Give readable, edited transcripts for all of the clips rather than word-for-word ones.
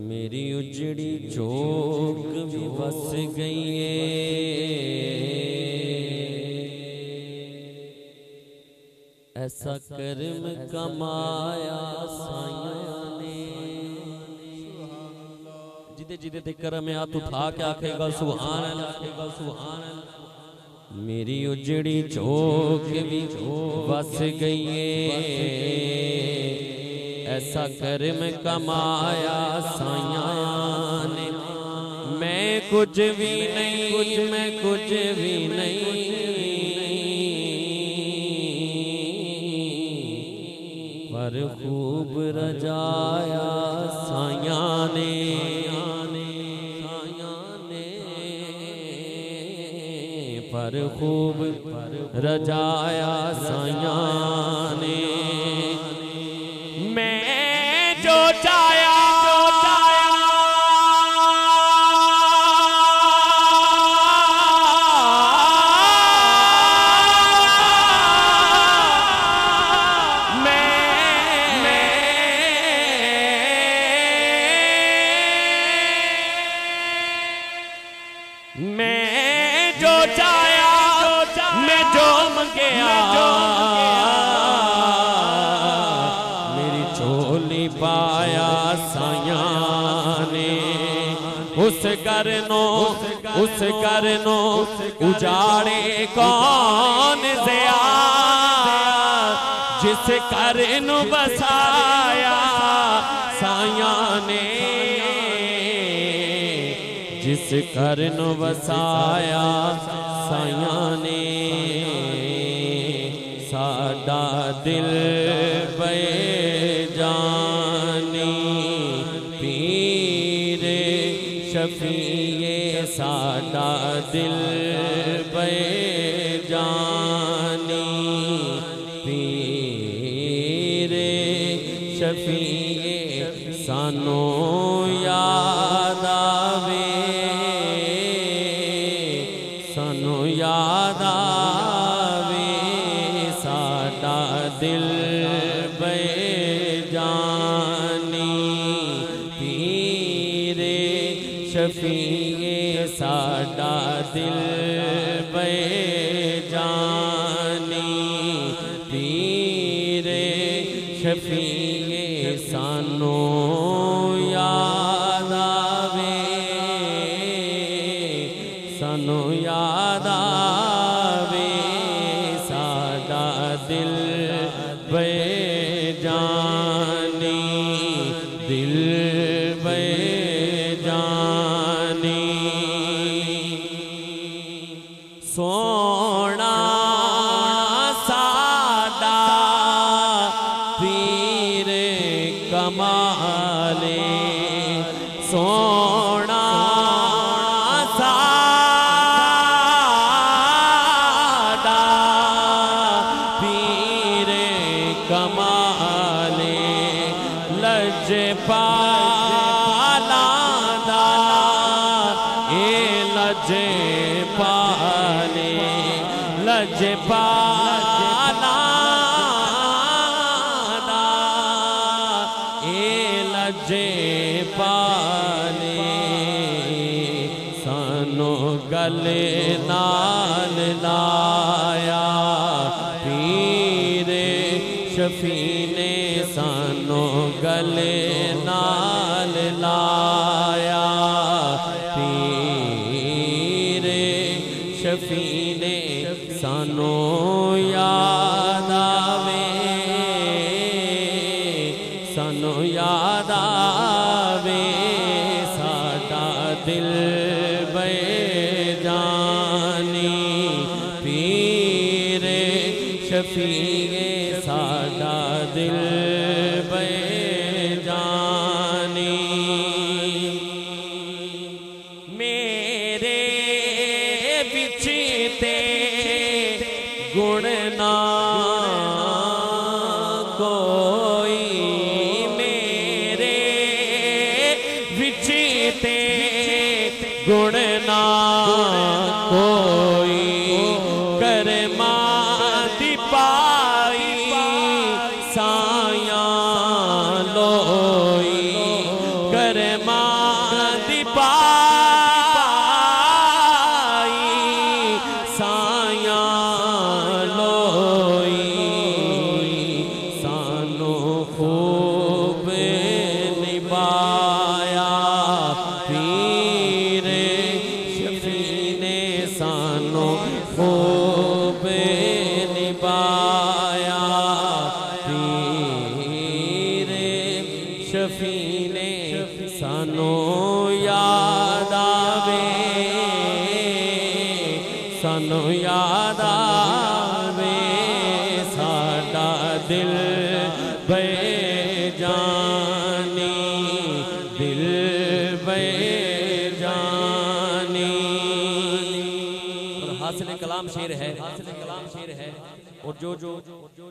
मेरी उजड़ी चौक भी बस गई है, ऐसा कर्म कमाया साइया ने। जिदे जिदे ते कर्म हाथ उठा के आखेगा सुभान अल्लाह, आखेगा सुभान अल्लाह। मेरी उजड़ी चौक भी बस गई है, ऐसा कर्म कमाया साइया ने। मैं कुछ भी नहीं, मैं कुछ भी नहीं, पर खूब रजाया साइया ने, पर खूब रजाया साइया ने। मैं जो चाया मैं जो चाया, मैं जो मंगया, मेरी झोली पाया साइया ने। उस करनो उजाड़े कौन ज़िया, जिस करनो बसाया साइया ने, जिस करनो बसाया साइया ने। साडा दिल बेजानी पीर शफीए, साडा दिल बेजानी पीर शफीए। सानू याद आवे, सानू याद आवे, साडा दिल बेजानी पीरे शफीए। साडा दिल बेजानी पीरे शफीए। सानू याद आवे, सानू याद आवे, साडा दिल बेजानी, दिल बेजानी। सोना साडा पीर कमाले, सोना कमाले। लजपाला दा ए लजपाले, लजपाला दा ए लजपाले। सानू गले नाल लाया पीरे शफी ने, सानू गले नाल लाया पीरे शफी ने। सानू याद आवे, सानू याद आवे, साडा दिल बेजानी पीरे शफीए। साडा दिल बे साया लोई करमा दी पाई साया लोई सानू खूब निभाया पीर शफी ने सानू खूब निभाया पीर शफी ने सानू याद आवे सानू याद आवे साडा दिल बेजानी दिल बेजानी। हासिल कलाम शेर है और जो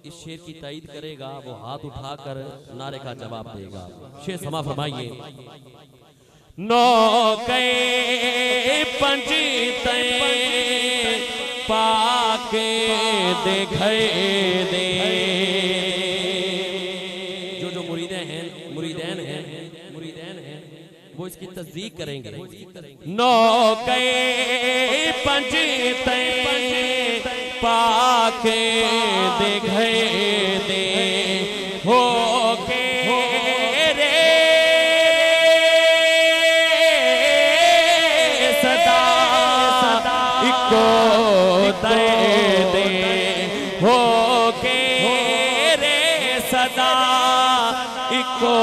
इस शेर की तायीद करेगा वो हाथ उठाकर नारे का जवाब देगा। शेर समा फरमाइए। नौके पंजीते पाके देखे दे जो मुरीदैन हैं वो इसकी तस्दीक करेंगे। नौके पंजीते पाके देखे दे हो के रे सदा इको दे दे हो के रे सदा इको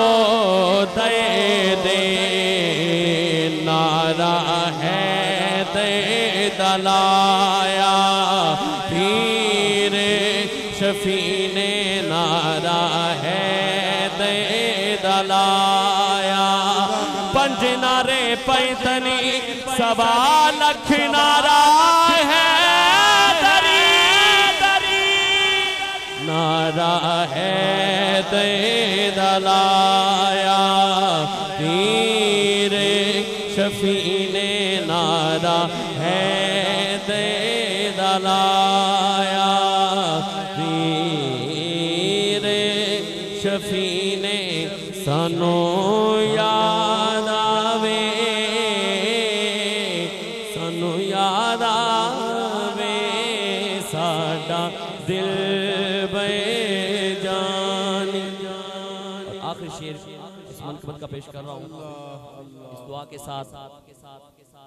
दे दे नारा है दे दलाया पीर शफी ने नारा है दे दलाया पंज नारे पैतनी सवा लख नारा है दरी नारा है दे दलाया पीर शफी ने नारा है दे दलाया पीर शफी ने सानू याद आवे साडा दिल बेजानी। आखिरी शेर इस मनक़बत का पेश कर रहा हूँ इस दुआ के साथ।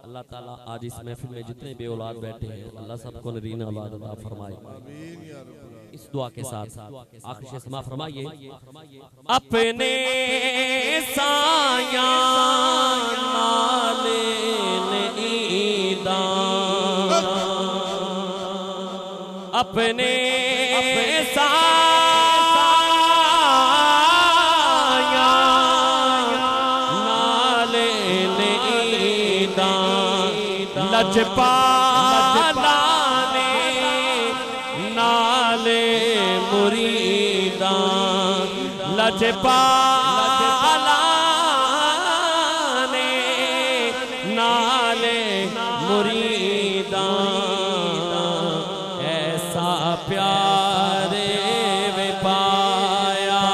अल्लाह ताला आज इस महफिल में जितने बे औलाद बैठे हैं अल्लाह सबको नरीन औलाद अता फरमाए। इस दुआ के साथ आखिर शेर समा फरमाइए। अपने साया नाल ईदा अपने साया नाल ईदा लजपाला ने नाले मुरीदा लजपाला ने नाले मुरीदा ऐसा प्यारे वे पाया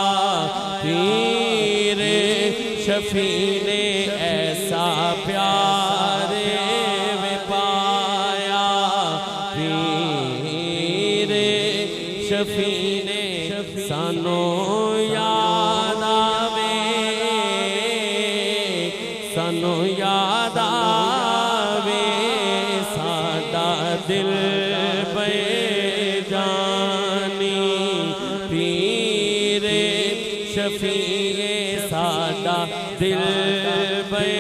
पीर शफी ने ऐसा प्यारे शफी ने सानू याद आवे साडा दिल बेजानी पीर शफी साडा दिल बे